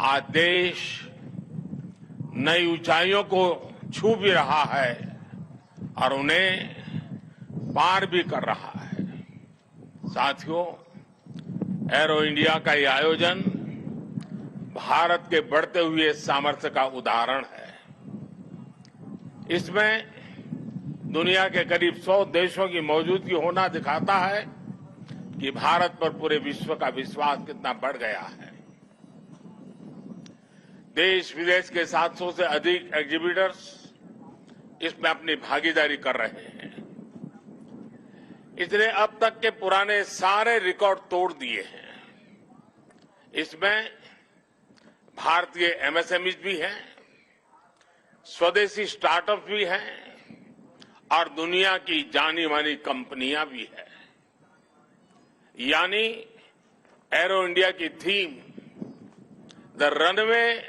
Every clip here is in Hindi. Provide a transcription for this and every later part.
आज देश नई ऊंचाइयों को छू भी रहा है और उन्हें पार भी कर रहा है। साथियों, एरो इंडिया का ये आयोजन भारत के बढ़ते हुए सामर्थ्य का उदाहरण है। इसमें दुनिया के करीब 100 देशों की मौजूदगी होना दिखाता है कि भारत पर पूरे विश्व का विश्वास कितना बढ़ गया है। देश विदेश के 700 से अधिक एग्जीबिटर्स इसमें अपनी भागीदारी कर रहे हैं। इसने अब तक के पुराने सारे रिकॉर्ड तोड़ दिए हैं। इसमें भारतीय एमएसएमईज भी हैं, स्वदेशी स्टार्टअप भी हैं और दुनिया की जानी मानी कंपनियां भी हैं। यानी एरो इंडिया की theme the runway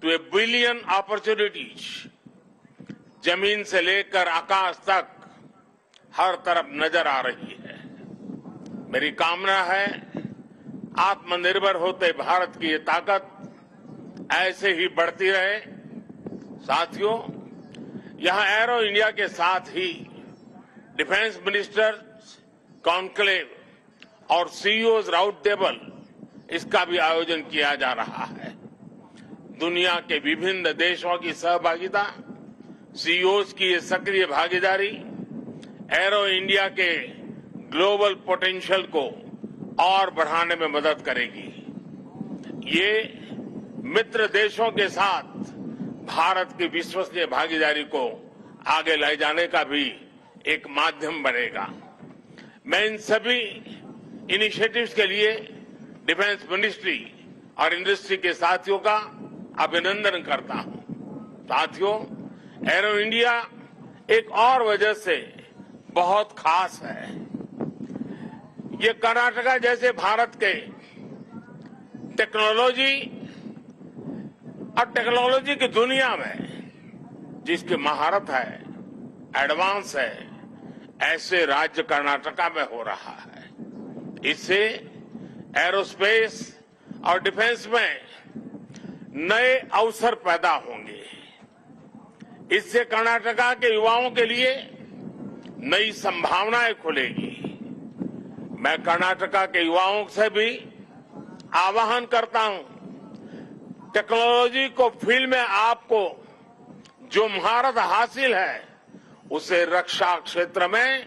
to a billion opportunities, जमीन से लेकर आकाश तक हर तरफ नजर आ रही है। मेरी कामना है आत्मनिर्भर होते भारत की ये ताकत ऐसे ही बढ़ती रहे। साथियों, यहां एरो इंडिया के साथ ही डिफेंस मिनिस्टर्स कॉन्क्लेव और सीईओज राउंड टेबल इसका भी आयोजन किया जा रहा है। दुनिया के विभिन्न देशों की सहभागिता, सीईओज की ये सक्रिय भागीदारी एरो इंडिया के ग्लोबल पोटेंशियल को और बढ़ाने में मदद करेगी। ये मित्र देशों के साथ भारत की विश्वसनीय भागीदारी को आगे ले जाने का भी एक माध्यम बनेगा। मैं इन सभी इनिशिएटिव्स के लिए डिफेंस मिनिस्ट्री और इंडस्ट्री के साथियों का अभिनंदन करता हूं। साथियों, एरो इंडिया एक और वजह से बहुत खास है। ये कर्नाटका जैसे भारत के टेक्नोलॉजी की दुनिया में जिसकी महारत है, एडवांस है, ऐसे राज्य कर्नाटका में हो रहा है। इससे एरोस्पेस और डिफेंस में नए अवसर पैदा होंगे। इससे कर्नाटका के युवाओं के लिए नई संभावनाएं खुलेगी। मैं कर्नाटका के युवाओं से भी आह्वान करता हूं, टेक्नोलॉजी को फील्ड में आपको जो महारत हासिल है उसे रक्षा क्षेत्र में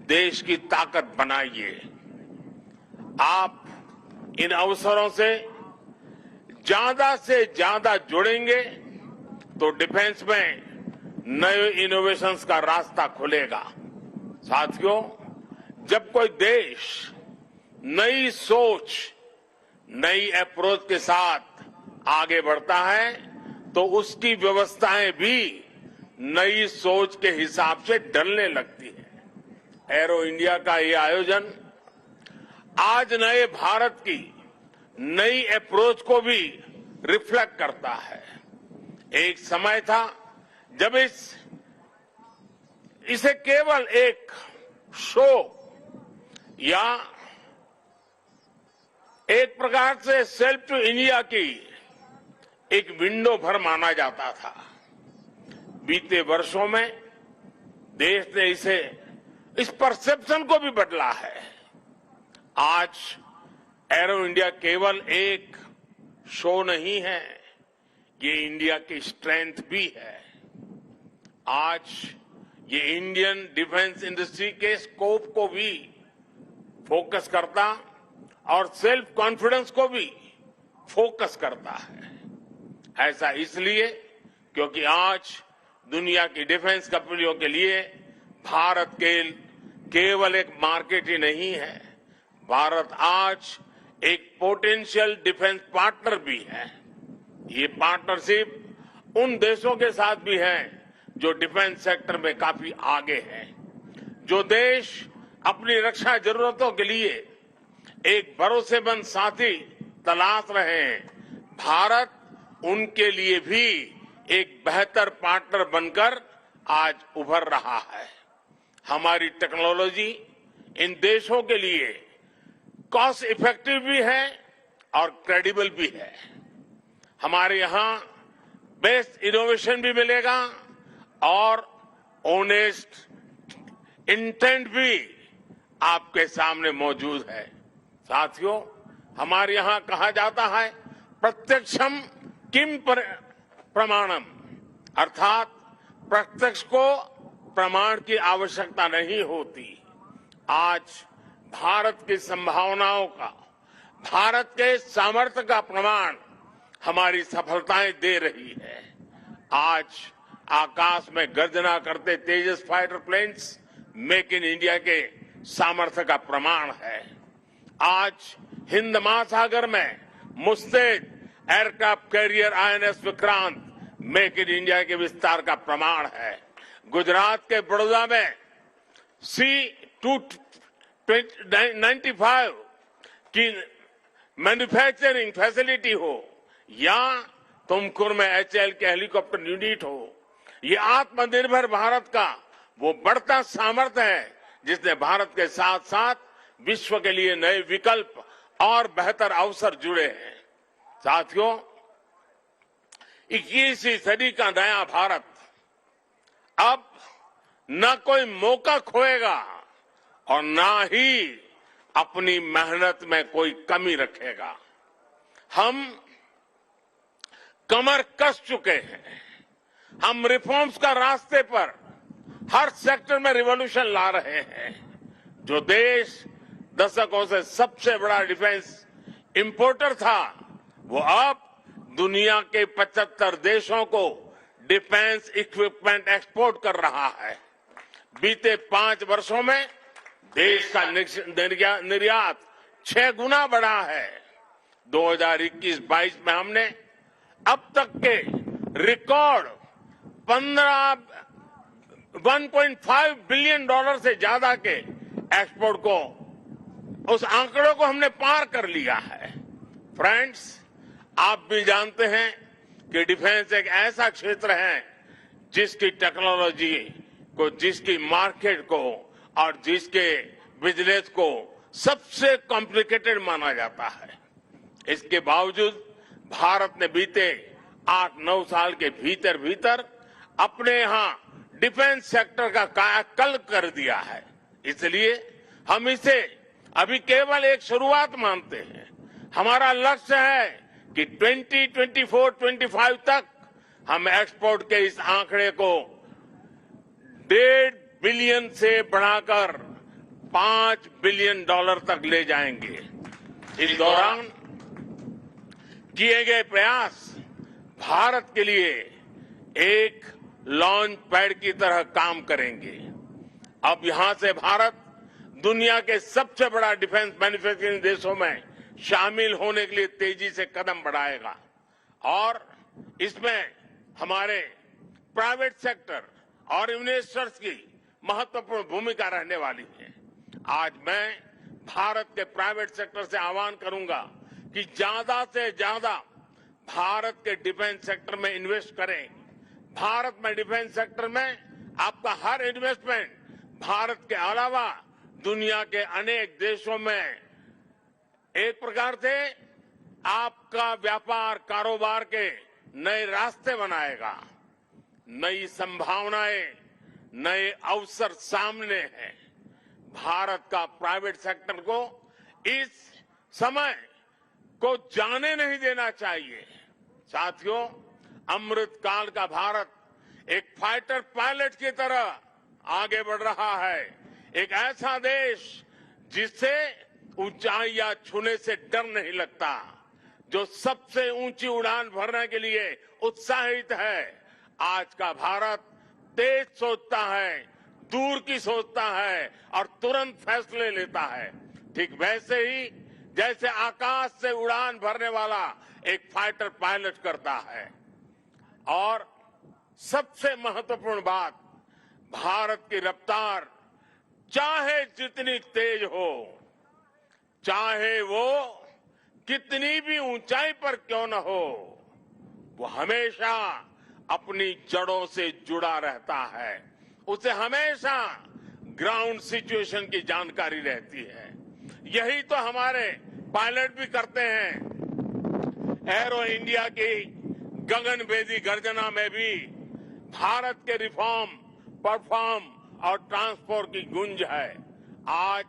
देश की ताकत बनाइए। आप इन अवसरों से ज्यादा जुड़ेंगे तो डिफेंस में नए इनोवेशंस का रास्ता खुलेगा। साथियों, जब कोई देश नई सोच, नई अप्रोच के साथ आगे बढ़ता है तो उसकी व्यवस्थाएं भी नई सोच के हिसाब से ढलने लगती है। एरो इंडिया का ये आयोजन आज नए भारत की नई अप्रोच को भी रिफ्लेक्ट करता है। एक समय था जब इसे केवल एक शो या एक प्रकार से सेल्फ टू इंडिया की एक विंडो भर माना जाता था। बीते वर्षों में देश ने इस परसेप्शन को भी बदला है। आज एरो इंडिया केवल एक शो नहीं है, ये इंडिया की स्ट्रेंथ भी है। आज ये इंडियन डिफेंस इंडस्ट्री के स्कोप को भी फोकस करता और सेल्फ कॉन्फिडेंस को भी फोकस करता है। ऐसा इसलिए क्योंकि आज दुनिया की डिफेंस कंपनियों के लिए भारत केवल एक मार्केट ही नहीं है, भारत आज एक पोटेंशियल डिफेंस पार्टनर भी है। ये पार्टनरशिप उन देशों के साथ भी है जो डिफेंस सेक्टर में काफी आगे हैं। जो देश अपनी रक्षा जरूरतों के लिए एक भरोसेमंद साथी तलाश रहे हैं, भारत उनके लिए भी एक बेहतर पार्टनर बनकर आज उभर रहा है। हमारी टेक्नोलॉजी इन देशों के लिए कॉस्ट इफेक्टिव भी है और क्रेडिबल भी है। हमारे यहां बेस्ट इनोवेशन भी मिलेगा और ऑनेस्ट इंटेंट भी आपके सामने मौजूद है। साथियों, हमारे यहां कहा जाता है प्रत्यक्षम किम प्रमाणम, अर्थात प्रत्यक्ष को प्रमाण की आवश्यकता नहीं होती। आज भारत की संभावनाओं का, भारत के सामर्थ्य का प्रमाण हमारी सफलताएं दे रही है। आज आकाश में गर्जना करते Tejas fighter planes make in India के सामर्थ्य का प्रमाण है। आज हिंद महासागर में मुस्तैद aircraft carrier INS Vikrant make in India के विस्तार का प्रमाण है। गुजरात के बड़ौदा में C-295 की मैन्युफैक्चरिंग फैसिलिटी हो या तुमकुर में HAL के हेलीकॉप्टर यूनिट हो, ये आत्मनिर्भर भारत का वो बढ़ता सामर्थ्य है जिसने भारत के साथ साथ विश्व के लिए नए विकल्प और बेहतर अवसर जुड़े हैं। साथियों, 21वीं सदी का नया भारत अब न कोई मौका खोएगा और न ही अपनी मेहनत में कोई कमी रखेगा। हम कमर कस चुके हैं। हम रिफॉर्म्स का रास्ते पर हर सेक्टर में रिवॉल्यूशन ला रहे हैं। जो देश दशकों से सबसे बड़ा डिफेंस इंपोर्टर था, वो अब दुनिया के 75 देशों को डिफेंस इक्विपमेंट एक्सपोर्ट कर रहा है। बीते 5 वर्षों में देश का निर्यात 6 गुना बढ़ा है। 2021-22 में हमने अब तक के रिकॉर्ड 1.5 बिलियन डॉलर से ज्यादा के एक्सपोर्ट को, उस आंकड़ों को हमने पार कर लिया है। फ्रेंड्स, आप भी जानते हैं कि डिफेंस एक ऐसा क्षेत्र है जिसकी टेक्नोलॉजी को, जिसकी मार्केट को और जिसके बिजनेस को सबसे कॉम्प्लिकेटेड माना जाता है। इसके बावजूद भारत ने बीते 8-9 साल के भीतर भीतर अपने यहां डिफेंस सेक्टर का कायाकल्प कर दिया है। इसलिए हम इसे अभी केवल एक शुरुआत मानते हैं। हमारा लक्ष्य है कि 2024-25 तक हम एक्सपोर्ट के इस आंकड़े को 1.5 बिलियन से बढ़ाकर 5 बिलियन डॉलर तक ले जाएंगे। इस दौरान किए गए प्रयास भारत के लिए एक लॉन्च पैड की तरह काम करेंगे। अब यहां से भारत दुनिया के सबसे बड़ा डिफेंस मैन्युफैक्चरिंग देशों में शामिल होने के लिए तेजी से कदम बढ़ाएगा और इसमें हमारे प्राइवेट सेक्टर और इन्वेस्टर्स की महत्वपूर्ण भूमिका रहने वाली है। आज मैं भारत के प्राइवेट सेक्टर से आह्वान करूंगा कि ज्यादा से ज्यादा भारत के डिफेंस सेक्टर में इन्वेस्ट करें। भारत में डिफेंस सेक्टर में आपका हर इन्वेस्टमेंट भारत के अलावा दुनिया के अनेक देशों में एक प्रकार से आपका व्यापार कारोबार के नए रास्ते बनाएगा। नई संभावनाएं, नए अवसर सामने हैं। भारत का प्राइवेट सेक्टर को इस समय को जाने नहीं देना चाहिए। साथियों, अमृत काल का भारत एक फाइटर पायलट की तरह आगे बढ़ रहा है। एक ऐसा देश जिससे ऊंचाइयां छूने से डर नहीं लगता, जो सबसे ऊंची उड़ान भरने के लिए उत्साहित है। आज का भारत तेज सोचता है, दूर की सोचता है और तुरंत फैसले लेता है। ठीक वैसे ही जैसे आकाश से उड़ान भरने वाला एक फाइटर पायलट करता है। और सबसे महत्वपूर्ण बात, भारत की रफ्तार चाहे जितनी तेज हो, चाहे वो कितनी भी ऊंचाई पर क्यों न हो, वो हमेशा अपनी जड़ों से जुड़ा रहता है। उसे हमेशा ग्राउंड सिचुएशन की जानकारी रहती है। यही तो हमारे पायलट भी करते हैं। एरो इंडिया की गगनभेदी गर्जना में भी भारत के रिफॉर्म, परफॉर्म और ट्रांसपोर्ट की गूंज है। आज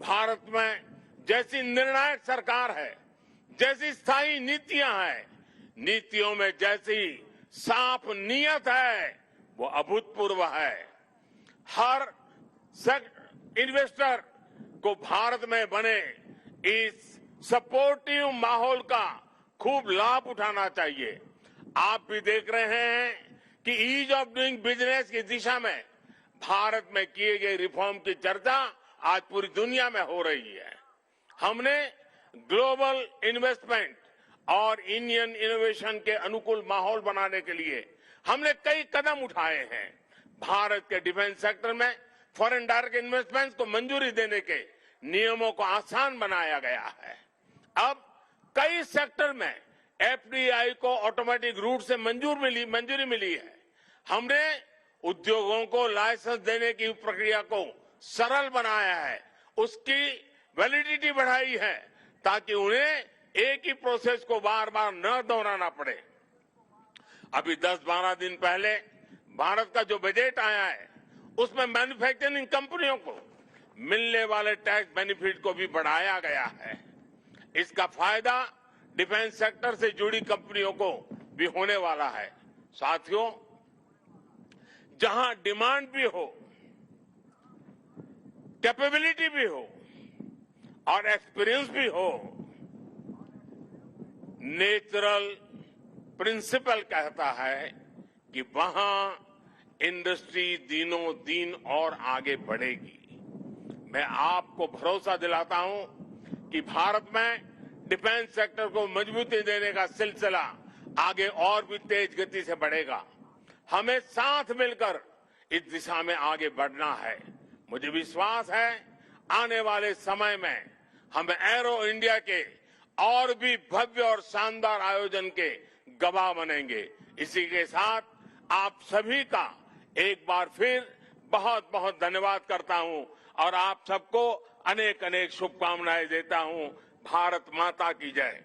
भारत में जैसी निर्णायक सरकार है, जैसी स्थायी नीतियां हैं, नीतियों में जैसी साफ नीयत है, वो अभूतपूर्व है। हर इन्वेस्टर को भारत में बने इस सपोर्टिव माहौल का खूब लाभ उठाना चाहिए। आप भी देख रहे हैं कि ईज ऑफ डूइंग बिजनेस की दिशा में भारत में किए गए रिफॉर्म की चर्चा आज पूरी दुनिया में हो रही है। हमने ग्लोबल इन्वेस्टमेंट और इंडियन इनोवेशन के अनुकूल माहौल बनाने के लिए हमने कई कदम उठाए हैं। भारत के डिफेंस सेक्टर में फॉरेन डायरेक्ट इन्वेस्टमेंट को मंजूरी देने के नियमों को आसान बनाया गया है। अब कई सेक्टर में एफडीआई को ऑटोमेटिक रूट से मंजूरी मिली है। हमने उद्योगों को लाइसेंस देने की प्रक्रिया को सरल बनाया है, उसकी वैलिडिटी बढ़ाई है ताकि उन्हें एक ही प्रोसेस को बार बार न दोहराना पड़े। अभी 10-12 दिन पहले भारत का जो बजट आया है उसमें मैन्युफैक्चरिंग कंपनियों को मिलने वाले टैक्स बेनिफिट को भी बढ़ाया गया है। इसका फायदा डिफेंस सेक्टर से जुड़ी कंपनियों को भी होने वाला है। साथियों, जहां डिमांड भी हो, कैपेबिलिटी भी हो और एक्सपीरियंस भी हो, नेचुरल प्रिंसिपल कहता है कि वहां इंडस्ट्री दिनों दिन और आगे बढ़ेगी। मैं आपको भरोसा दिलाता हूं कि भारत में डिफेंस सेक्टर को मजबूती देने का सिलसिला आगे और भी तेज गति से बढ़ेगा। हमें साथ मिलकर इस दिशा में आगे बढ़ना है। मुझे विश्वास है आने वाले समय में हम एरो इंडिया के और भी भव्य और शानदार आयोजन के गवाह बनेंगे। इसी के साथ आप सभी का एक बार फिर बहुत बहुत धन्यवाद करता हूं और आप सबको अनेक अनेक शुभकामनाएं देता हूं। भारत माता की जय।